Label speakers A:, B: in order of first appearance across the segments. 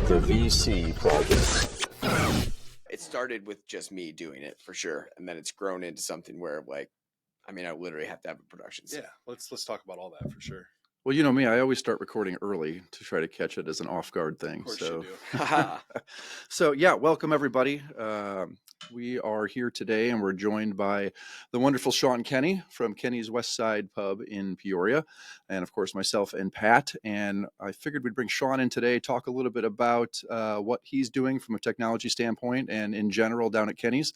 A: The VC Project.
B: It started with just me doing it for sure, and then it's grown into something where, like, I mean, I literally have to have a production.
C: Yeah, let's talk about all that for sure.
D: Well, you know me, I always start recording early to try to catch it as an off-guard thing.
C: Of course
D: So,
C: you do.
D: so yeah, welcome everybody. We are here today, and we're joined by the wonderful Sean Kenny from Kenny's Westside Pub in Peoria, and of course myself and Pat. And I figured we'd bring Sean in today, talk a little bit about what he's doing from a technology standpoint and in general down at Kenny's.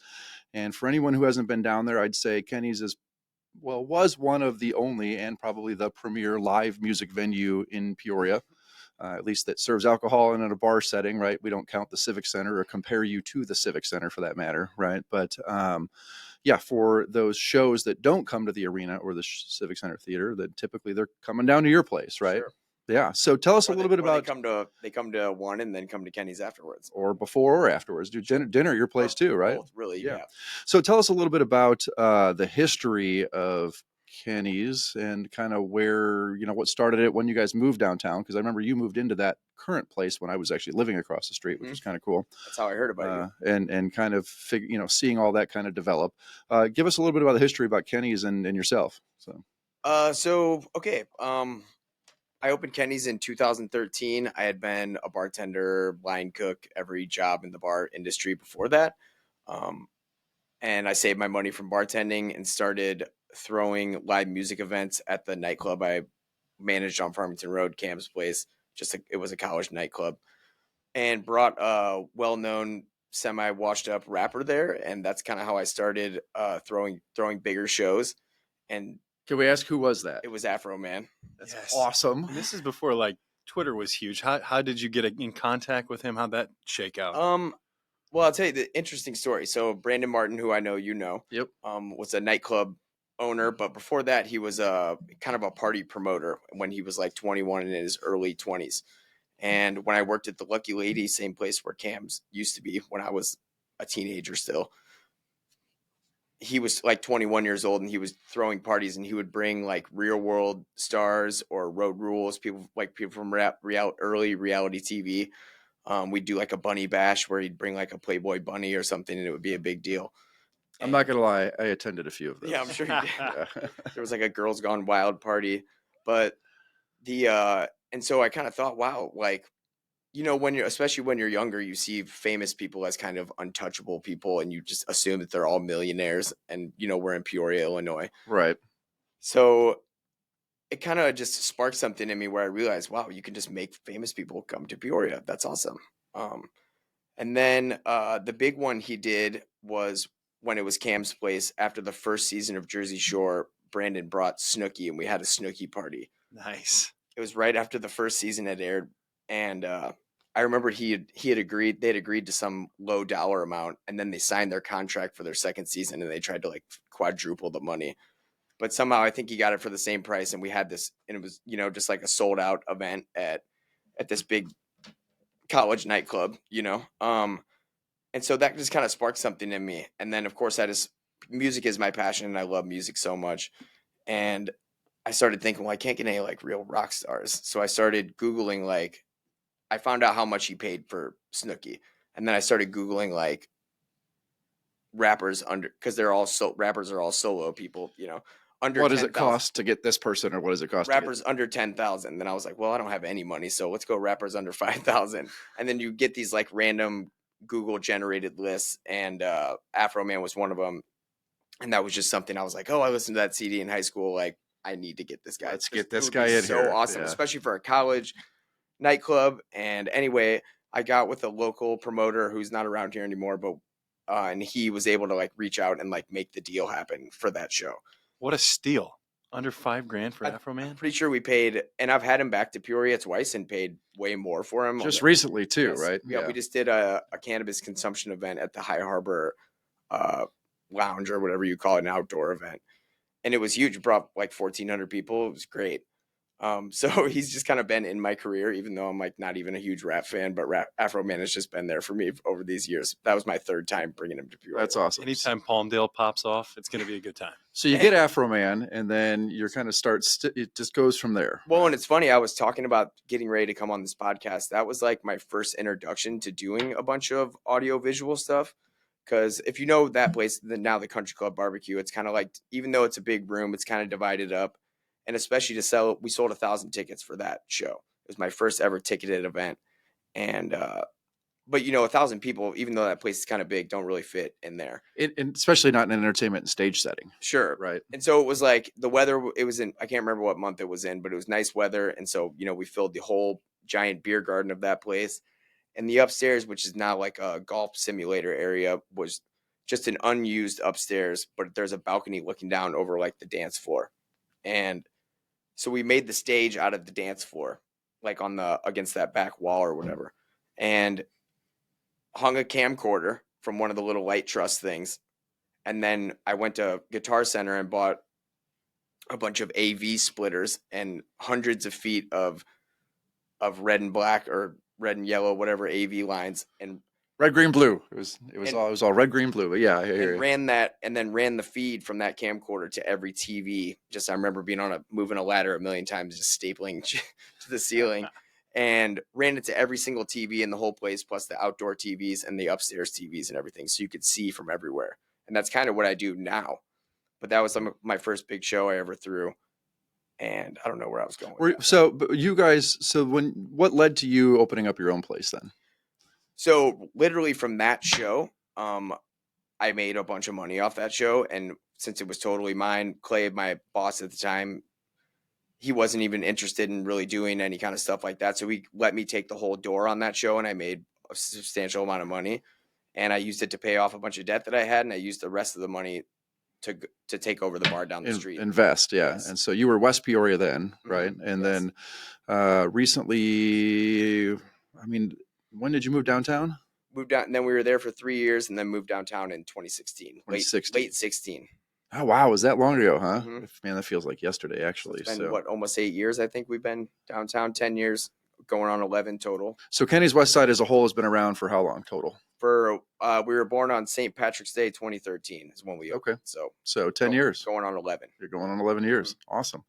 D: And for anyone who hasn't been down there, I'd say Kenny's was one of the only and probably the premier live music venue in Peoria, at least that serves alcohol and in a bar setting, right? We don't count the Civic Center or compare you to the Civic Center for that matter, right? But yeah, for those shows that don't come to the arena or the Civic Center Theater, that typically they're coming down to your place, right?
B: Sure.
D: Yeah. So tell us a little bit about
B: they come to one and then come to Kenny's afterwards,
D: or before or afterwards. Do dinner at your place too, right?
B: Both, really,
D: Yeah.
B: yeah.
D: So tell us a little bit about the history of Kenny's and kind of where, what started it when you guys moved downtown. Because I remember you moved into that current place when I was actually living across the street, which was kind of cool.
B: That's how I heard about you.
D: And kind of seeing all that kind of develop. Give us a little bit about the history about Kenny's and yourself.
B: I opened Kenny's in 2013. I had been a bartender, line cook, every job in the bar industry before that. And I saved my money from bartending and started throwing live music events at the nightclub I managed on Farmington Road, Cam's Place. It was a college nightclub, and brought a well-known, semi-washed-up rapper there, and that's kind of how I started throwing bigger shows. And
D: can we ask who was that?
B: it was Afro Man.
D: That's awesome.
C: And this is before like Twitter was huge. How did you get in contact with him? How'd that shake out?
B: Well, I'll tell you the interesting story. So Brandon Martin, who I know you know,
D: Yep,
B: was a nightclub owner, but before that, he was a kind of a party promoter when he was like 21 and in his early 20s. And when I worked at the Lucky Lady, same place where Cam's used to be when I was a teenager still, he was like 21 years old and he was throwing parties, and he would bring like Real World stars or Road Rules, people from early reality TV. We'd do like a bunny bash where he'd bring like a Playboy bunny or something, and it would be a big deal.
D: I'm not going to lie. I attended a few of those.
B: Yeah, I'm sure you did. There was like a Girls Gone Wild party, but and so I kind of thought, wow, like, especially when you're younger, you see famous people as kind of untouchable people, and you just assume that they're all millionaires, and we're in Peoria, Illinois.
D: Right.
B: So it kind of just sparked something in me where I realized, wow, you can just make famous people come to Peoria. That's awesome. And then the big one he did was when it was Cam's Place after the first season of Jersey Shore. Brandon brought Snooki, and we had a Snooki party.
C: Nice.
B: It was right after the first season had aired, and I remember they'd agreed to some low dollar amount, and then they signed their contract for their second season, and they tried to like quadruple the money. But somehow I think he got it for the same price, and we had this, and it was, just like a sold out event at this big college nightclub, and so that just kind of sparked something in me. And then of course music is my passion, and I love music so much. And I started thinking, well, I can't get any like real rock stars. So I started Googling, like, I found out how much he paid for Snooki. And then I started Googling like rappers because rappers are all solo people, under
D: what does it
B: 10,000.
D: cost to get this person, or what does it cost
B: Rappers
D: to get
B: under 10,000. Then I was like, well, I don't have any money, so let's go rappers under 5,000. And then you get these like random Google generated lists, and Afro Man was one of them. And that was just something I was like, oh, I listened to that CD in high school. Like, I need to get this guy.
D: Let's get this guy in
B: so
D: here.
B: Awesome,
D: Yeah.
B: Especially for a college nightclub. And anyway, I got with a local promoter who's not around here anymore, but and he was able to like reach out and like make the deal happen for that show.
C: What a steal. Under $5,000 for Afro Man?
B: I'm pretty sure we paid, and I've had him back to Peoria twice and paid way more for him.
D: Just recently too,
B: Yes.
D: right?
B: Yeah, we just did a cannabis consumption event at the High Harbor Lounge, or whatever you call it, an outdoor event. And it was huge. We brought like 1,400 people. It was great. So he's just kind of been in my career, even though I'm like not even a huge rap fan, but Afro Man has just been there for me over these years. That was my third time bringing him to Peoria.
D: That's awesome.
C: Anytime Palmdale pops off, it's going to be a good time.
D: So you get Afro Man, and then you're kind of it just goes from there.
B: Well, and it's funny, I was talking about getting ready to come on this podcast. That was like my first introduction to doing a bunch of audio visual stuff. Because if you know that place, now the Country Club Barbecue, it's kind of like, even though it's a big room, it's kind of divided up. And especially to sell, we sold 1,000 tickets for that show. It was my first ever ticketed event. And, but 1,000 people, even though that place is kind of big, don't really fit in there.
D: And especially not in an entertainment and stage setting.
B: Sure.
D: Right.
B: And so it was like the weather, it was in, I can't remember what month it was in, but it was nice weather. And so, we filled the whole giant beer garden of that place. And the upstairs, which is now like a golf simulator area, was just an unused upstairs, but there's a balcony looking down over like the dance floor. And so we made the stage out of the dance floor, like against that back wall or whatever, and hung a camcorder from one of the little light truss things. And then I went to Guitar Center and bought a bunch of AV splitters and hundreds of feet of red and black or red and yellow, whatever AV lines, and
D: red, green, blue. It was all red, green, blue. But yeah, I hear you.
B: Ran that, and then ran the feed from that camcorder to every TV. I remember being moving a ladder a million times, just stapling to the ceiling, and ran it to every single TV in the whole place, plus the outdoor TVs and the upstairs TVs and everything, so you could see from everywhere. And that's kind of what I do now. But that was my first big show I ever threw. And I don't know where I was going.
D: But you guys, what led to you opening up your own place then?
B: So literally from that show, I made a bunch of money off that show. And since it was totally mine, Clay, my boss at the time, he wasn't even interested in really doing any kind of stuff like that. So he let me take the whole door on that show, and I made a substantial amount of money. And I used it to pay off a bunch of debt that I had, and I used the rest of the money to take over the bar down the street.
D: Invest, yeah.
B: Yes.
D: And so you were West Peoria then, right? Mm-hmm. And
B: yes.
D: Then recently, when did you move downtown?
B: Moved down, and then we were there for 3 years, and then moved downtown in 2016. Late 16.
D: Oh wow, was that long ago, huh?
B: Mm-hmm.
D: Man, that feels like yesterday, actually.
B: It's been almost 8 years? I think we've been downtown. 10 years, going on 11 total.
D: So Kenny's Westside as a whole has been around for how long total?
B: We were born on St. Patrick's Day, 2013 is when we opened.
D: Okay. So 10 years.
B: Going on 11.
D: You're going on 11 years. Mm-hmm. Awesome.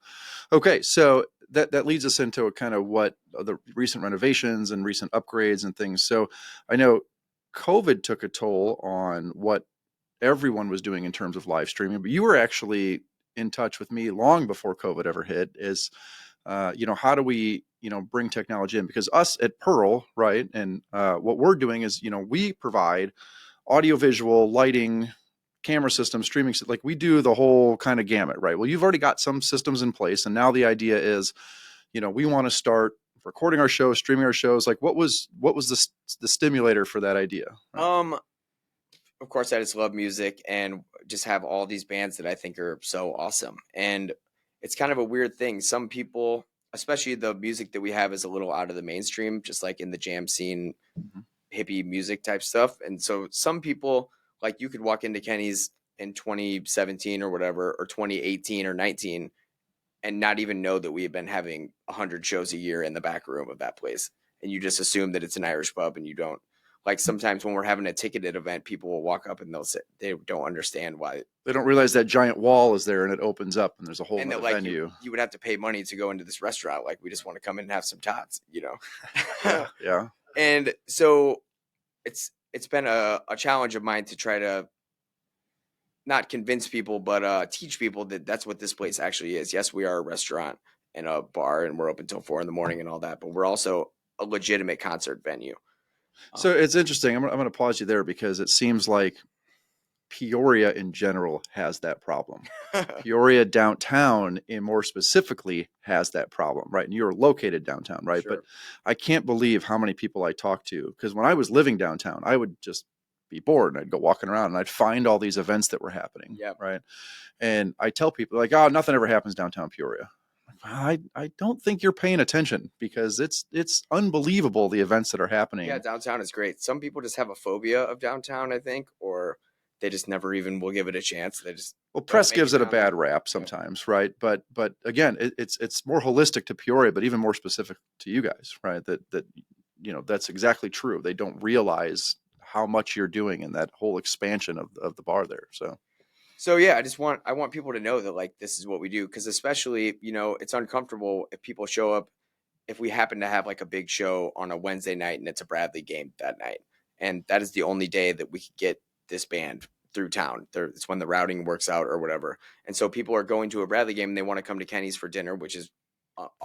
D: Okay, so that leads us into a kind of what the recent renovations and recent upgrades and things. So I know COVID took a toll on what everyone was doing in terms of live streaming, but you were actually in touch with me long before COVID ever hit. How do we bring technology in? Because us at Pearl, right, and what we're doing is we provide audiovisual, lighting, camera systems, streaming, like we do the whole kind of gamut, right? Well, you've already got some systems in place, and now the idea is we want to start recording our shows, streaming our shows. Like what was the stimulator for that idea?
B: Right? Of course, I just love music and just have all these bands that I think are so awesome. And it's kind of a weird thing. Some people, especially the music that we have, is a little out of the mainstream, just like in the jam scene, mm-hmm. hippie music type stuff. And so some people, like you could walk into Kenny's in 2017 or whatever, or 2018 or 19, and not even know that we have been having 100 shows a year in the back room of that place. And you just assume that it's an Irish pub, and you don't. Like sometimes when we're having a ticketed event, people will walk up and they'll say they don't understand why. They
D: don't realize that giant wall is there and it opens up and there's a whole other venue.
B: You would have to pay money to go into this restaurant. Like we just want to come in and have some tots,
D: Yeah.
B: And so it's been a challenge of mine to try to not convince people, but teach people that that's what this place actually is. Yes, we are a restaurant and a bar, and we're open till 4 a.m. and all that, but we're also a legitimate concert venue.
D: So it's interesting. I'm going to pause you there because it seems like Peoria in general has that problem. Peoria downtown, and more specifically, has that problem, right? And you're located downtown, right?
B: Sure.
D: But I can't believe how many people I talk to, because when I was living downtown, I would just be bored and I'd go walking around and I'd find all these events that were happening, right? And I tell people like, oh, nothing ever happens downtown Peoria. I don't think you're paying attention, because it's unbelievable the events that are happening.
B: Yeah, downtown is great. Some people just have a phobia of downtown, I think, or they just never even will give it a chance. They just
D: Well, press
B: make
D: gives it a
B: down
D: bad
B: there.
D: rap sometimes, right? But again, it's more holistic to Peoria, but even more specific to you guys, right? That that's exactly true. They don't realize how much you're doing in that whole expansion of the bar there.
B: So yeah, I want people to know that like this is what we do, because especially it's uncomfortable if people show up, if we happen to have like a big show on a Wednesday night and it's a Bradley game that night, and that is the only day that we could get this band through town. It's when the routing works out or whatever, and so people are going to a Bradley game and they want to come to Kenny's for dinner, which is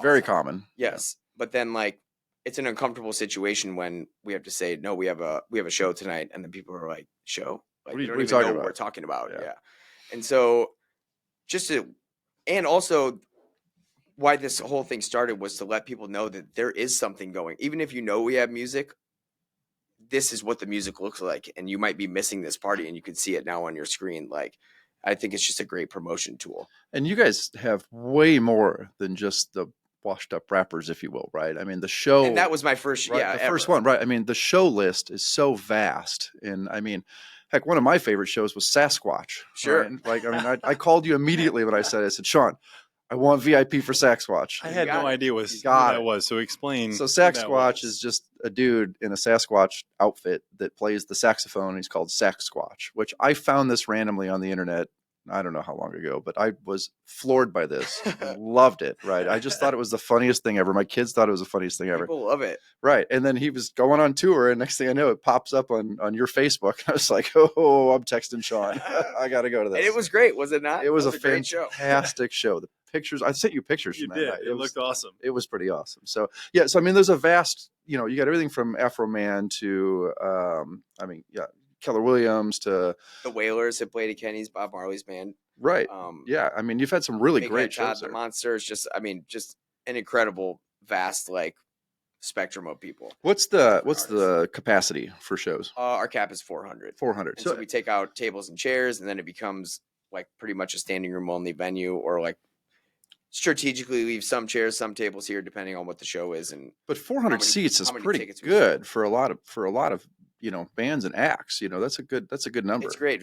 D: Very
B: awesome.
D: common.
B: Yes, but then like it's an uncomfortable situation when we have to say no, we have a show tonight, and then people are like, show, like
D: What are
B: they
D: you
B: don't even
D: talking
B: know what
D: about?
B: we're talking about.
D: Yeah.
B: Yeah. And so and also why this whole thing started was to let people know that there is something going. Even if we have music, this is what the music looks like, and you might be missing this party, and you can see it now on your screen. Like, I think it's just a great promotion tool.
D: And you guys have way more than just the washed up rappers, if you will, right? I mean, the show,
B: And that was my first,
D: right,
B: yeah,
D: the
B: ever.
D: first one, right? I mean, the show list is so vast, and I mean, heck, one of my favorite shows was Sasquatch.
B: Sure.
D: Right? Like, I mean, I called you immediately when I said, Sean, I want VIP for Sasquatch.
C: I had
B: got
C: no
B: it.
C: idea who
D: got
C: that
D: it.
C: was. So explain.
D: So
C: who that
D: Sasquatch
C: was.
D: is just a dude in a Sasquatch outfit that plays the saxophone. He's called Sasquatch, which I found this randomly on the internet. I don't know how long ago, but I was floored by this and loved it. Right. I just thought it was the funniest thing ever. My kids thought it was the funniest thing ever.
B: People love it.
D: Right. And then he was going on tour, and next thing I know, it pops up on your Facebook. I was like, oh, I'm texting Sean. I got to go to this.
B: And it was great, was it not?
D: It was a
B: great show.
D: fantastic show. The pictures, I sent you pictures
C: You
D: from that
C: did.
D: night.
C: It looked awesome.
D: It was pretty awesome. So yeah, so I mean, there's a vast, you got everything from Afro Man to, Keller Williams to
B: The Wailers had played at Kenny's, Bob Marley's band.
D: right. Yeah, I mean, you've had some really
B: Big
D: great
B: Head Todd,
D: shows
B: the
D: there.
B: Monsters, just an incredible, vast like spectrum of people.
D: What's the capacity for shows?
B: Our cap is 400.
D: 400.
B: And so we take out tables and chairs, and then it becomes like pretty much a standing room only venue, or like strategically leave some chairs, some tables here, depending on what the show is.
D: But 400
B: many-
D: seats is
B: how many
D: pretty
B: tickets we
D: good for a lot of bands and acts. That's a good number.
B: It's great.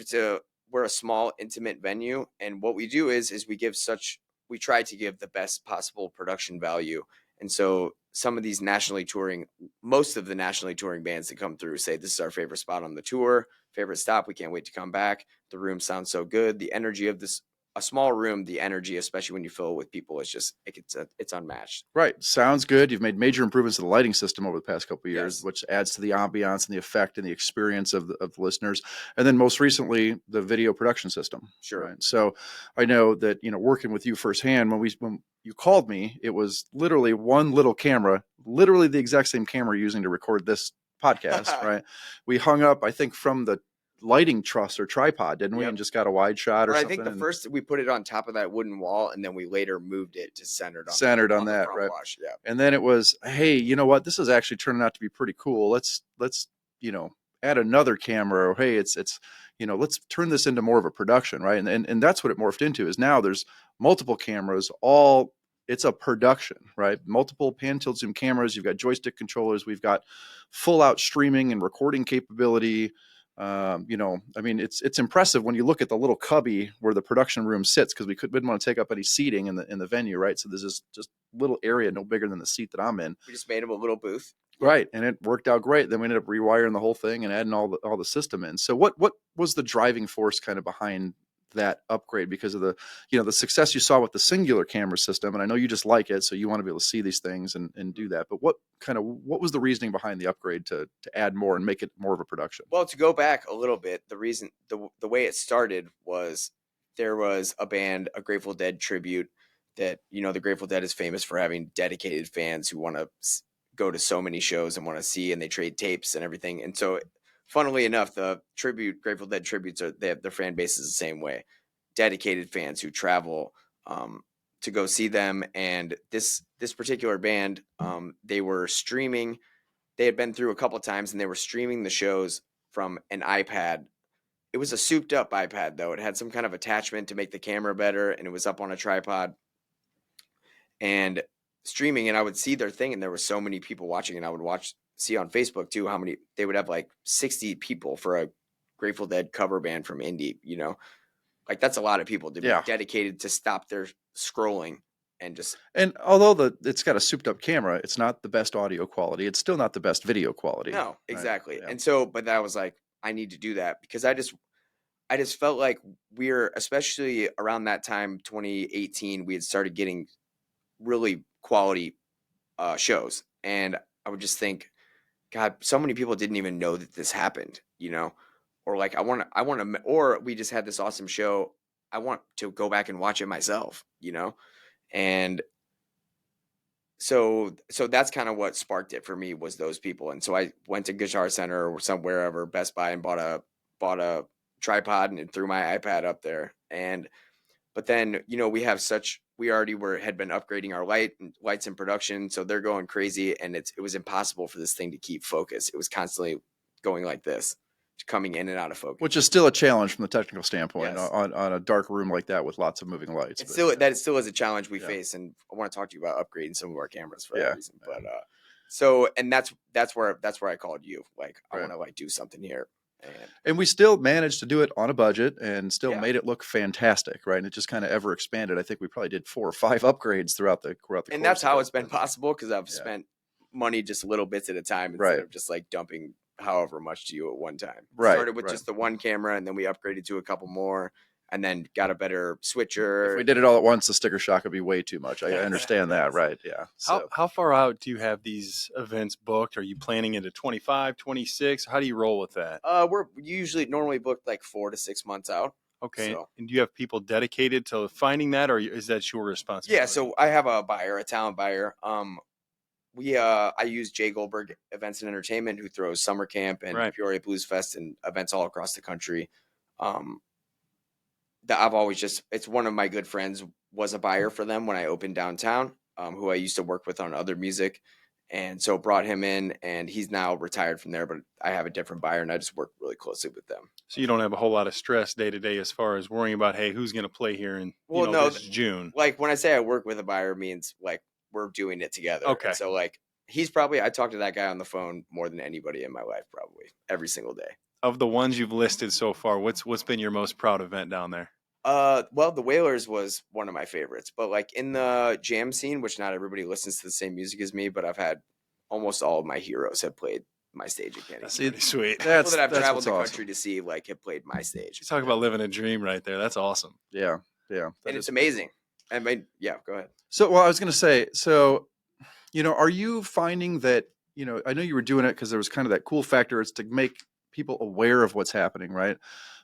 B: We're a small, intimate venue, and what we do is we try to give the best possible production value. And so most of the nationally touring bands that come through say this is our favorite spot on the tour, favorite stop. We can't wait to come back. The room sounds so good. The energy of a small room, the energy, especially when you fill it with people, it's unmatched.
D: Right. Sounds good. You've made major improvements to the lighting system over the past couple of years,
B: Yes.
D: which adds to the ambiance and the effect and the experience of the listeners. And then most recently, the video production system.
B: Sure.
D: Right. So I know that, working with you firsthand, when you called me, it was literally one little camera, literally the exact same camera you're using to record this podcast. Right. We hung up, I think, from the lighting truss or tripod, didn't we?
B: Yep.
D: And just got a wide shot or
B: I
D: something.
B: think first we put it on top of that wooden wall, and then we later moved it to centered on the
D: that,
B: front
D: right?
B: wash. Yeah.
D: And then it was, hey, you know what? This is actually turning out to be pretty cool. Let's add another camera, or hey, it's let's turn this into more of a production, right? And that's what it morphed into. Is now there's multiple cameras, it's a production, right? Multiple pan tilt zoom cameras. You've got joystick controllers. We've got full out streaming and recording capability. It's impressive when you look at the little cubby where the production room sits, because we didn't want to take up any seating in the venue, right? So there's this just little area no bigger than the seat that I'm in.
B: We just made him a little booth.
D: Right, and it worked out great. Then we ended up rewiring the whole thing and adding all the system in. So what was the driving force kind of behind that upgrade? Because of the success you saw with the singular camera system, and I know you just like it, so you want to be able to see these things and do that. But what was the reasoning behind the upgrade to add more and make it more of a production?
B: Well, to go back a little bit, the way it started was there was a band, a Grateful Dead tribute, that the Grateful Dead is famous for having dedicated fans who want to go to so many shows and want to see, and they trade tapes and everything. And so, funnily enough, the Grateful Dead tributes their fan base is the same way. Dedicated fans who travel to go see them. And this particular band, they were streaming. They had been through a couple times, and they were streaming the shows from an iPad. It was a souped up iPad, though. It had some kind of attachment to make the camera better, and it was up on a tripod. And streaming, and I would see their thing, and there were so many people watching, and I would see on Facebook too how many they would have, like 60 people for Grateful Dead cover band from indie, you know, like that's a lot of people to be dedicated to stop their scrolling and just.
D: And although it's got a souped up camera, it's not the best audio quality. It's still not the best video quality.
B: No, exactly.
D: Right? Yeah.
B: And so, but that was like, I need to do that because I just felt like we're, especially around that time, 2018, we had started getting really quality shows. And I would just think, God, so many people didn't even know that this happened, you know, or like, or we just had this awesome show. I want to go back and watch it myself, you know? And so that's kind of what sparked it for me, was those people. And so I went to Guitar Center or wherever, Best Buy, and bought a tripod and threw my iPad up there. But then, you know, we already had been upgrading our lights in production. So they're going crazy, and it was impossible for this thing to keep focus. It was constantly going like this, coming in and out of focus.
D: Which is still a challenge from the technical standpoint.
B: Yes.
D: on a dark room like that with lots of moving lights.
B: That still is a challenge we face. And I want to talk to you about upgrading some of our cameras for that reason. But and that's where I called you. Like, I want to like do something here.
D: And we still managed to do it on a budget and still made it look fantastic, right? And it just kind of ever expanded. I think we probably did 4 or 5 upgrades throughout the course.
B: And that's how it's been possible, because I've spent money just little bits at a time instead of just like dumping however much to you at one time.
D: Right.
B: Started with just the one camera, and then we upgraded to a couple more, and then got a better switcher.
D: If we did it all at once, the sticker shock would be way too much. I understand that, right? Yeah.
C: So. How far out do you have these events booked? Are you planning into 25, 26? How do you roll with that?
B: We're normally booked like 4 to 6 months out.
C: Okay. So. And do you have people dedicated to finding that, or is that your responsibility?
B: Yeah. So I have a talent buyer. I use Jay Goldberg Events and Entertainment, who throws summer camp and Peoria Blues Fest and events all across the country. That I've always it's one of my good friends was a buyer for them when I opened downtown, who I used to work with on other music. And so brought him in, and he's now retired from there, but I have a different buyer, and I just work really closely with them.
C: So you don't have a whole lot of stress day to day as far as worrying about, hey, who's going to play here in this June?
B: Like when I say I work with a buyer, means like we're doing it together. Okay. And so like I talk to that guy on the phone more than anybody in my life, probably every single day.
C: Of the ones you've listed so far, what's been your most proud event down there?
B: Well, the Whalers was one of my favorites, but like in the jam scene, which not everybody listens to the same music as me, but I've had almost all of my heroes have played my stage at Kenny.
C: Sweet.
B: People that I've traveled the country to see have played my stage.
C: You talk about living a dream right there. That's awesome.
D: Yeah.
B: And it's amazing. I mean, go ahead.
D: So, well, I was going to say, are you finding that, I know you were doing it because there was kind of that cool factor. It's to make people aware of what's happening, right?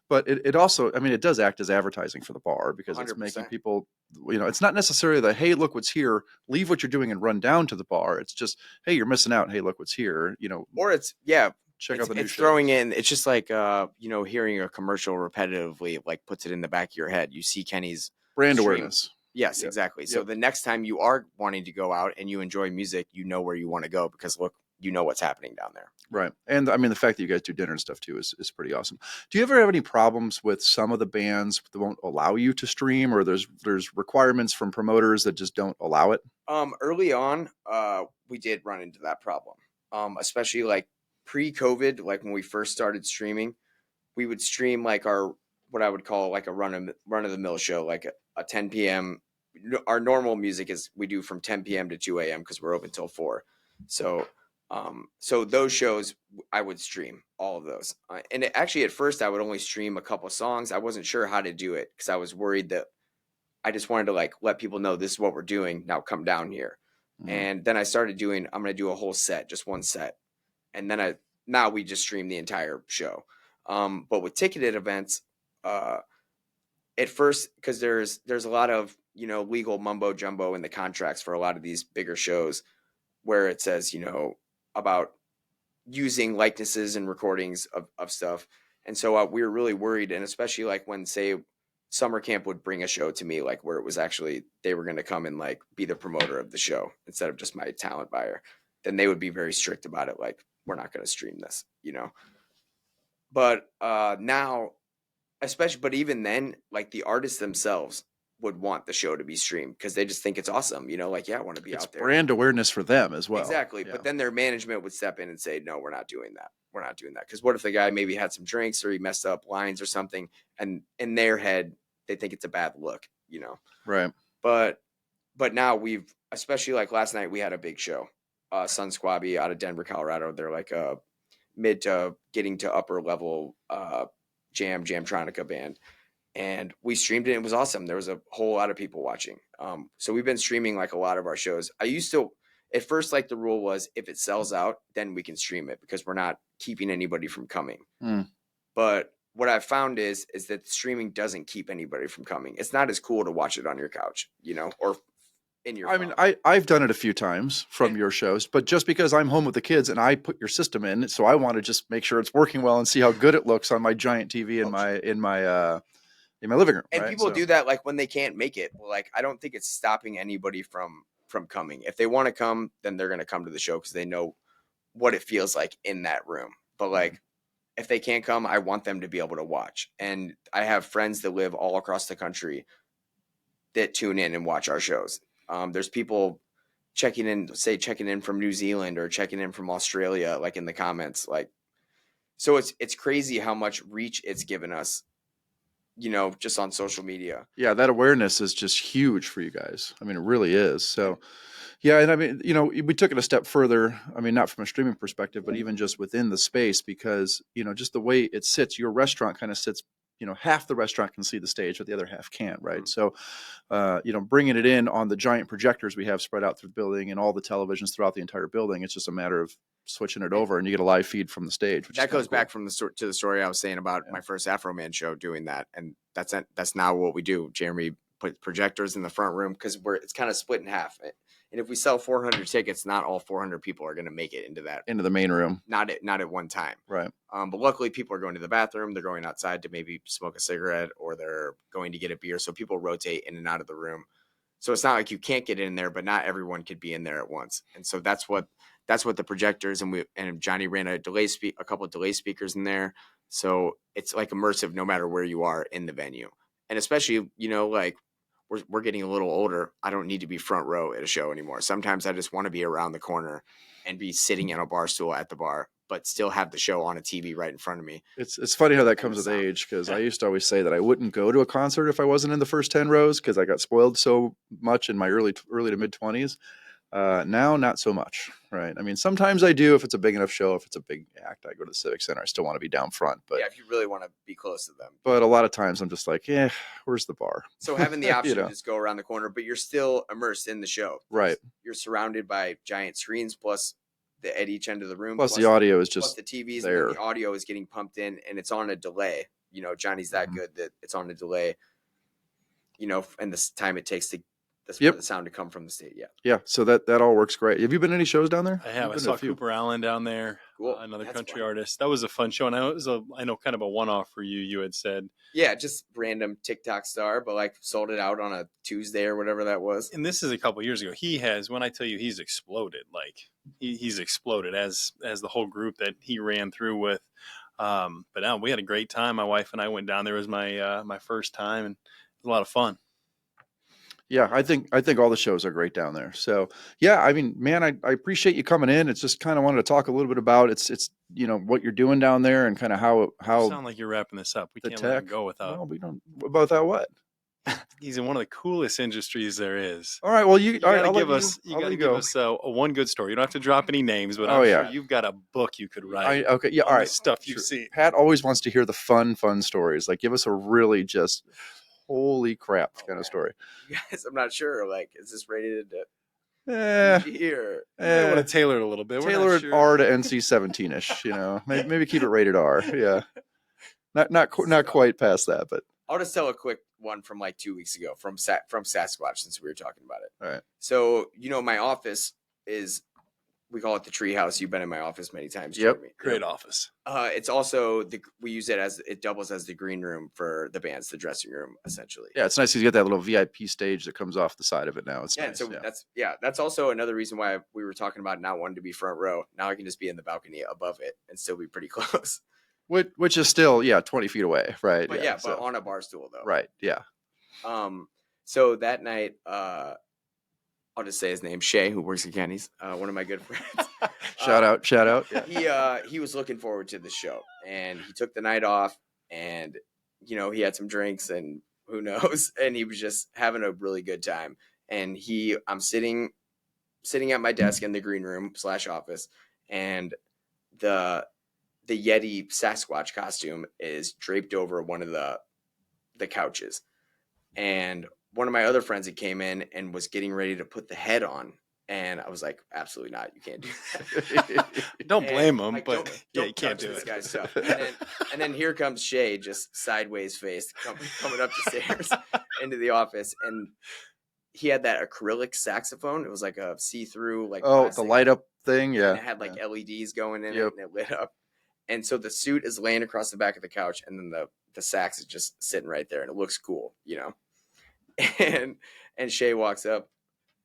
D: But it also, I mean, it does act as advertising for the bar, because 100%. It's making people, it's not necessarily the, hey, look what's here, leave what you're doing and run down to the bar. It's just, hey, you're missing out. Hey, look what's here, Or
B: it's,
D: check out the new shows.
B: Throwing in, it's just like, hearing a commercial repetitively, like puts it in the back of your head. You see Kenny's
D: brand
B: stream.
D: Awareness.
B: Yes, exactly. So the next time you are wanting to go out and you enjoy music, you know where you want to go, because look, you know what's happening down there.
D: Right. And I mean, the fact that you guys do dinner and stuff too is pretty awesome. Do you ever have any problems with some of the bands that won't allow you to stream, or there's requirements from promoters that just don't allow it?
B: Early on, we did run into that problem. Especially like pre-COVID, like when we first started streaming, we would stream like what I would call like a run of the mill show, like a 10 p.m. Our normal music is we do from 10 p.m. to 2 a.m. because we're open till 4. So those shows I would stream all of those. And actually at first I would only stream a couple songs. I wasn't sure how to do it because I was worried that I just wanted to like let people know this is what we're doing. Now come down here. Mm-hmm. And then I started I'm going to do a whole set, just one set. And then now we just stream the entire show. But with ticketed events, at first, because there's a lot of, legal mumbo jumbo in the contracts for a lot of these bigger shows where it says, about using likenesses and recordings of stuff. And so we were really worried. And especially like when, say, summer camp would bring a show to me, like where it was actually, they were going to come and like be the promoter of the show instead of just my talent buyer, then they would be very strict about it. Like, we're not going to stream this, But now, but even then, like the artists themselves would want the show to be streamed because they just think it's awesome, like, I want to be out there.
D: It's brand awareness for them as well.
B: Exactly. Yeah. But then their management would step in and say, no, we're not doing that. doing that. Because what if the guy maybe had some drinks or he messed up lines or something, and in their head they think it's a bad look,
D: Right.
B: But now especially like last night, we had a big show. Sun Squabby out of Denver, Colorado. They're like a mid to getting to upper level Jamtronica band. And we streamed it. It was awesome. There was a whole lot of people watching. So we've been streaming like a lot of our shows. I used to, at first, like the rule was if it sells out, then we can stream it because we're not keeping anybody from coming. But what I've found is that streaming doesn't keep anybody from coming. It's not as cool to watch it on your couch, or in your phone.
D: mean, I've done it a few times from your shows, but just because I'm home with the kids and I put your system in, so I want to just make sure it's working well and see how good it looks on my giant TV in my living room.
B: And
D: right?
B: people do that like when they can't make it. Like, I don't think it's stopping anybody from coming. If they want to come, then they're going to come to the show because they know what it feels like in that room. But like, if they can't come, I want them to be able to watch. And I have friends that live all across the country that tune in and watch our shows. There's people checking in from New Zealand or checking in from Australia, like in the comments. Like, so it's crazy how much reach it's given us, just on social media.
D: Yeah, that awareness is just huge for you guys. I mean, it really is. So, yeah, and I mean, we took it a step further. I mean, not from a streaming perspective, but even just within the space, because, just the way it sits, your restaurant kind of sits, half the restaurant can see the stage, but the other half can't, right? So, bringing it in on the giant projectors we have spread out through the building and all the televisions throughout the entire building, it's just a matter of switching it over and you get a live feed from the stage.
B: That goes back from to the story I was saying about my first Afro Man show doing that. And that's now what we do. Jeremy put projectors in the front room because it's kind of split in half. And if we sell 400 tickets, not all 400 people are going to make it into the main room. Not at one time.
D: Right.
B: But luckily people are going to the bathroom. They're going outside to maybe smoke a cigarette or they're going to get a beer. So people rotate in and out of the room. So it's not like you can't get in there, but not everyone could be in there at once. And so that's what the projectors and Johnny ran a couple of delay speakers in there. So it's like immersive no matter where you are in the venue. And especially, like we're getting a little older. I don't need to be front row at a show anymore. Sometimes I just want to be around the corner and be sitting in a bar stool at the bar, but still have the show on a TV right in front of me.
D: It's funny how that comes with age, because I used to always say that I wouldn't go to a concert if I wasn't in the first 10 rows because I got spoiled so much in my early to mid 20s. Now, not so much, right? I mean, sometimes I do if it's a big enough show. If it's a big act, I go to the Civic Center. I still want to be down front, but
B: yeah, if you really want to be close to them.
D: But a lot of times I'm just like, where's the bar?
B: So having the option to just go around the corner, but you're still immersed in the show,
D: right?
B: You're surrounded by giant screens, plus at each end of the room,
D: plus the audio is just
B: the TVs
D: there.
B: And the audio is getting pumped in, and it's on a delay. Johnny's that good that it's on a delay. And this time it takes for the sound to come from the stage.
D: Yeah. So that all works great. Have you been to any shows down there?
C: I have. I saw Cooper Allen down there.
B: Cool.
C: Another country artist. That was a fun show, and I know kind of a one-off for you. You had said,
B: yeah, just random TikTok star, but like sold it out on a Tuesday or whatever that was.
C: And this is a couple years ago. He has, when I tell you, he's exploded. Like he's exploded as the whole group that he ran through with. But now we had a great time. My wife and I went down there. It was my first time, and it was a lot of fun.
D: Yeah, I think all the shows are great down there. So yeah, I mean, man, I appreciate you coming in. It's just kind of wanted to talk a little bit about it's what you're doing down there and kind of how
C: you sound like you're wrapping this up. We can't let him go without.
D: No, we don't. Without what?
C: He's in one of the coolest industries there is.
D: All right, well, you
C: gotta give us a one good story. You don't have to drop any names, but I'm sure you've got a book you could write.
D: Okay, yeah, all right.
C: Stuff you see.
D: Pat always wants to hear the fun stories. Like, give us a really just holy crap kind of story.
B: You guys, I'm not sure. Like, is this rated
C: here? I want to tailor it a little bit.
D: Tailor it R to NC-17ish. Maybe keep it rated R. Yeah, not quite past that, but
B: I'll just tell a quick one from like 2 weeks ago from Sasquatch, since we were talking about it.
D: All right.
B: So my office is, we call it the tree house. You've been in my office many times.
D: Yep.
B: Jeremy.
C: Great office.
B: It's also we use it it doubles as the green room for the bands, the dressing room, essentially.
D: Yeah, it's nice to get that little VIP stage that comes off the side of it now. It's nice.
B: So that's also another reason why we were talking about not wanting to be front row. Now I can just be in the balcony above it and still be pretty close.
D: Which is still 20 feet away, right?
B: But but on a bar stool though.
D: Right. Yeah.
B: So that night, I'll just say his name, Shay, who works at Kenny's, one of my good friends.
D: Shout out. Yeah.
B: He was looking forward to the show, and he took the night off, and he had some drinks, and who knows, and he was just having a really good time. And I'm sitting at my desk in the green room / office, and the Yeti Sasquatch costume is draped over one of the couches. And one of my other friends that came in and was getting ready to put the head on. And I was like, absolutely not. You can't do that.
C: Don't blame him,
B: like,
C: but
B: don't
C: you can't
B: touch
C: do
B: this
C: it.
B: guy's stuff. And then here comes Shay, just sideways faced, coming up the stairs into the office. And he had that acrylic saxophone. It was like a see-through, like
D: the light up thing. Yeah.
B: And it had like LEDs going in
D: Yep.
B: it, and it lit up. And so the suit is laying across the back of the couch, and then the sax is just sitting right there, and it looks cool, And Shay walks up,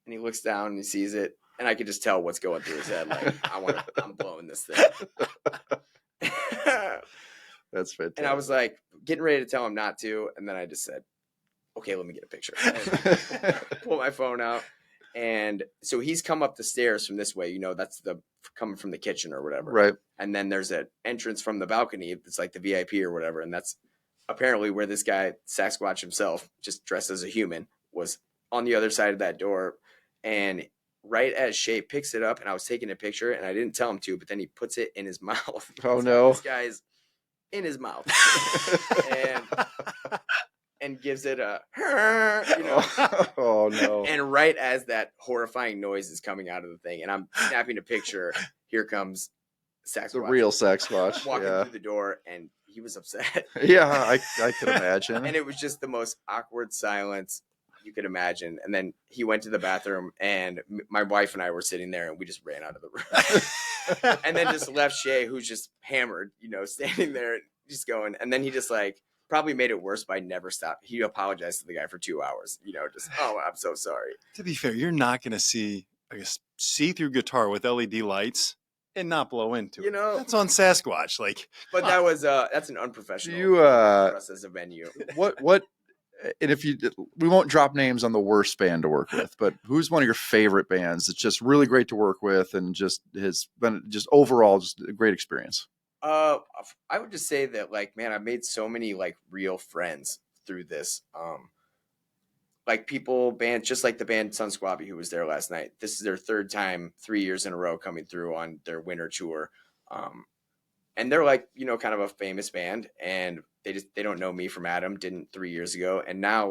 B: and he looks down, and he sees it, and I could just tell what's going through his head. Like, I'm blowing this thing.
D: That's fantastic.
B: And I was like, getting ready to tell him not to, and then I just said, okay, let me get a picture. And pull my phone out. And so he's come up the stairs from this way, that's coming from the kitchen or whatever.
D: Right.
B: And then there's an entrance from the balcony. It's like the VIP or whatever. And that's apparently where this guy, Sasquatch himself, just dressed as a human, was on the other side of that door. And right as Shay picks it up, and I was taking a picture, and I didn't tell him to, but then he puts it in his mouth.
D: Oh, no.
B: This guy's in his mouth. and gives it a,
D: Oh, no.
B: And right as that horrifying noise is coming out of the thing, and I'm snapping a picture, here comes Sasquatch.
D: The real Sasquatch.
B: Walking
D: Yeah.
B: through the door, and he was upset.
D: Yeah, I can imagine.
B: And it was just the most awkward silence you could imagine. And then he went to the bathroom, and my wife and I were sitting there, and we just ran out of the room. And then just left Shay, who's just hammered, standing there, just going. And then he just probably made it worse by never stopped. He apologized to the guy for 2 hours, I'm so sorry.
C: To be fair, you're not going to see a see-through guitar with LED lights and not blow into it. That's on Sasquatch.
B: But that's an unprofessional for us as a venue.
D: What and if we won't drop names on the worst band to work with, but who's one of your favorite bands that's just really great to work with and just has been just overall just a great experience?
B: I would just say that I've made so many real friends through this. Bands just like the band Sun Squabby, who was there last night. This is their third time 3 years in a row coming through on their winter tour. And they're kind of a famous band, and they don't know me from Adam, didn't 3 years ago. And now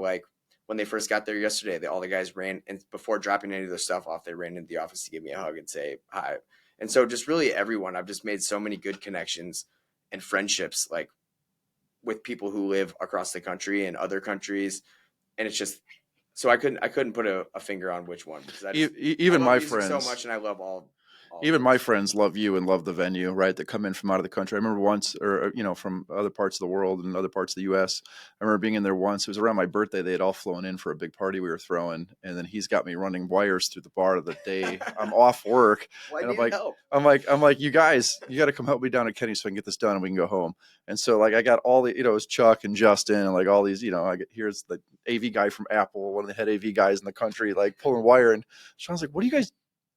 B: when they first got there yesterday, all the guys ran, and before dropping any of their stuff off, they ran into the office to give me a hug and say hi. And so just really everyone, I've just made so many good connections and friendships with people who live across the country and other countries. And it's just, so I couldn't put a finger on which one, because
D: even my friends
B: so much, and I love all
D: even my friends love you and love the venue, right? That come in from out of the country. I remember once, or from other parts of the world and other parts of the U.S. I remember being in there once. It was around my birthday. They had all flown in for a big party we were throwing, and then he's got me running wires through the bar the day I'm off work.
B: Well,
D: and
B: help.
D: I'm like, you guys, you got to come help me down at Kenny's so I can get this done and we can go home. And so I got all the, it was Chuck and Justin and all these, here's the AV guy from Apple, one of the head AV guys in the country, pulling wire. And Sean's like, what are you guys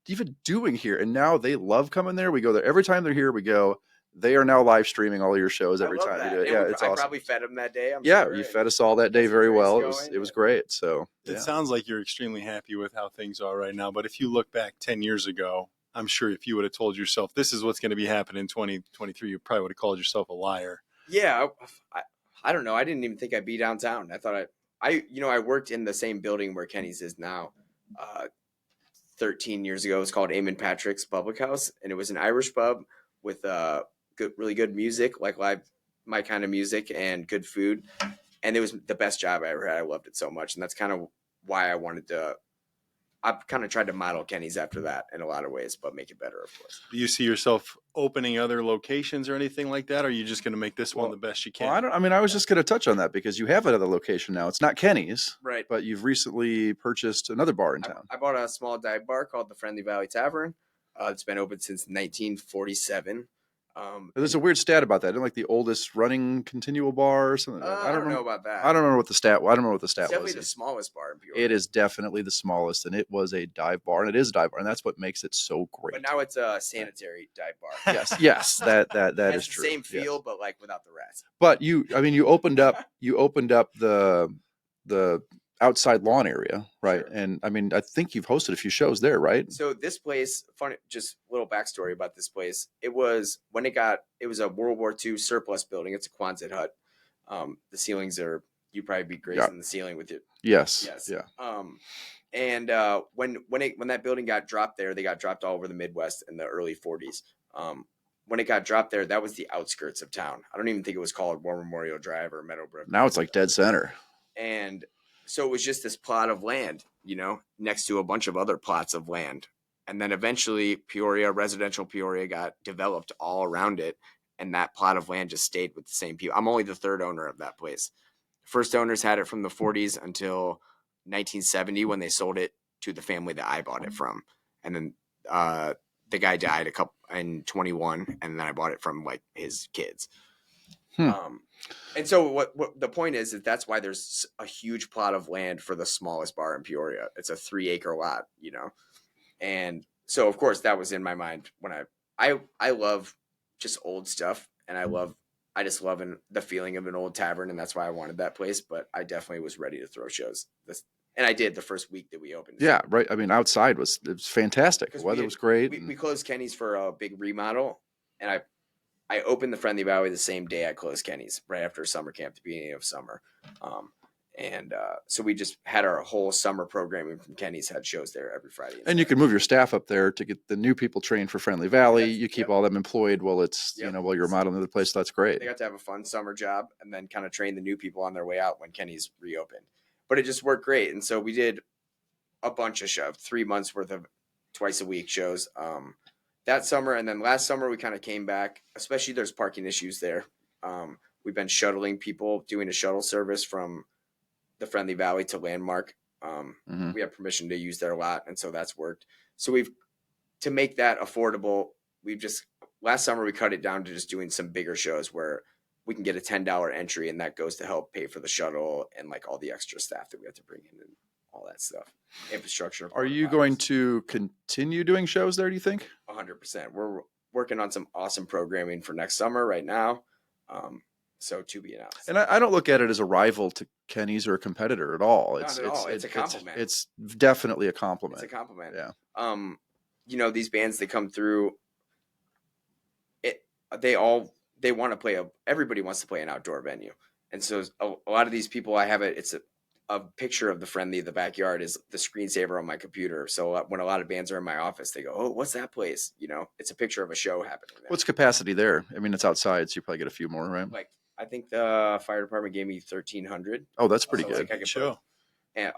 D: even doing here? And now they love coming there. We go there every time they're here. We go. They are now live streaming all of your shows every time
B: that.
D: we do it.
B: It's awesome. I probably fed them that day.
D: You fed us all that day very well. It was great. So
C: it sounds like you're extremely happy with how things are right now. But if you look back 10 years ago, I'm sure if you would have told yourself this is what's going to be happening in 2023, you probably would have called yourself a liar.
B: Yeah, I don't know. I didn't even think I'd be downtown. I thought I worked in the same building where Kenny's is now. 13 years ago, it was called Eamon Patrick's Public House, and it was an Irish pub with really good music, my kind of music, and good food. And it was the best job I ever had. I loved it so much, and that's kind of why I've kind of tried to model Kenny's after that in a lot of ways, but make it better, of course.
C: Do you see yourself opening other locations or anything like that? Or are you just going to make this one the best you can?
D: Well, I was just going to touch on that because you have another location now. It's not Kenny's,
B: right?
D: But you've recently purchased another bar in town.
B: I bought a small dive bar called the Friendly Valley Tavern. It's been open since 1947.
D: There's a weird stat about that. Isn't it like the oldest running continual bar or something?
B: I don't know about that.
D: I don't remember what the stat. I don't remember what the
B: It's
D: stat
B: definitely
D: was.
B: the smallest bar in Peoria.
D: It is definitely the smallest, and it was a dive bar, and it is a dive bar, and that's what makes it so great.
B: But now it's a sanitary dive bar.
D: Yes, that
B: It
D: is
B: has
D: true.
B: the same feel,
D: Yes.
B: but like without the rats.
D: But you opened up the outside lawn area, right?
B: Sure.
D: And I mean, I think you've hosted a few shows there, right?
B: So this place, funny, just a little backstory about this place. It was a World War II surplus building. It's a Quonset hut. The ceilings are, you'd probably be grazing the ceiling with it.
D: Yes. Yeah.
B: And when that building got dropped there, they got dropped all over the Midwest in the early 40s. When it got dropped there, that was the outskirts of town. I don't even think it was called War Memorial Drive or Meadowbrook.
D: Now it's like dead center.
B: And so it was just this plot of land, next to a bunch of other plots of land. And then eventually residential Peoria got developed all around it. And that plot of land just stayed with the same people. I'm only the third owner of that place. First owners had it from the 40s until 1970 when they sold it to the family that I bought it from. And then the guy died in 21, and then I bought it from like his kids. And so what the point is that's why there's a huge plot of land for the smallest bar in Peoria. It's a 3-acre lot, And so of course that was in my mind when I love just old stuff, and I just love the feeling of an old tavern, and that's why I wanted that place. But I definitely was ready to throw shows. And I did the first week that we opened.
D: Yeah, right. I mean, outside was fantastic. The weather was great.
B: We closed Kenny's for a big remodel, and I opened the Friendly Valley the same day I closed Kenny's, right after summer camp, the beginning of summer. So we just had our whole summer programming from Kenny's, had shows there every Friday.
D: And you can move your staff up there to get the new people trained for Friendly Valley. You keep all them employed while it's, while you're modeling the other place. So that's great.
B: They got to have a fun summer job and then kind of train the new people on their way out when Kenny's reopened. But it just worked great. And so we did a bunch of shows, 3 months worth of twice a week shows that summer. And then last summer we kind of came back, especially there's parking issues there. We've been shuttling people, doing a shuttle service from the Friendly Valley to Landmark. We have permission to use their lot, and so that's worked. So to make that affordable, last summer we cut it down to just doing some bigger shows where we can get a $10 entry, and that goes to help pay for the shuttle and like all the extra staff that we have to bring in and all that stuff. Infrastructure.
D: Are you going to continue doing shows there, do you think?
B: 100%. We're working on some awesome programming for next summer right now. So to be announced.
D: And I don't look at it as a rival to Kenny's or a competitor at all.
B: Not at all. It's a compliment.
D: It's definitely a compliment.
B: It's a compliment.
D: Yeah.
B: These bands that come through, they want to play everybody wants to play an outdoor venue. And so a lot of these people, it's a picture of the Friendly, the backyard is the screensaver on my computer. So when a lot of bands are in my office, they go, "Oh, what's that place?" It's a picture of a show happening there.
D: What's capacity there? I mean, it's outside, so you probably get a few more, right?
B: Like, I think the fire department gave me 1,300.
D: Oh, that's pretty good.
B: Like I could
C: Sure.
B: And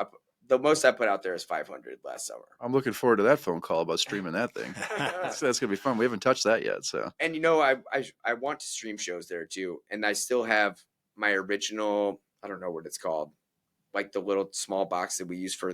B: the most I put out there is 500 last summer.
D: I'm looking forward to that phone call about streaming that thing. That's gonna be fun. We haven't touched that yet, so.
B: And I want to stream shows there too, and I still have my original. I don't know what it's called, like the little small box that we used for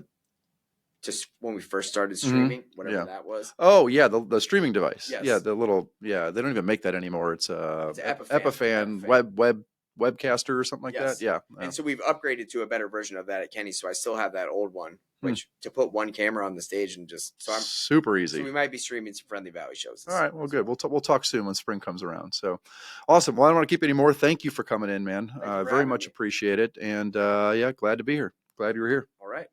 B: just when we first started streaming, whatever that was.
D: Oh yeah, the streaming device.
B: Yes.
D: Yeah, the little they don't even make that anymore. It's
B: an
D: Epiphan webcaster or something like that. Yeah.
B: And so we've upgraded to a better version of that at Kenny. So I still have that old one, which to put one camera on the stage and I'm
D: super easy.
B: So we might be streaming some Friendly Valley shows.
D: All right. Well, good. We'll talk soon when spring comes around. So awesome. Well, I don't want to keep any more. Thank you for coming in, man. Very much appreciate it. And glad to be here. Glad you were here.
B: All right.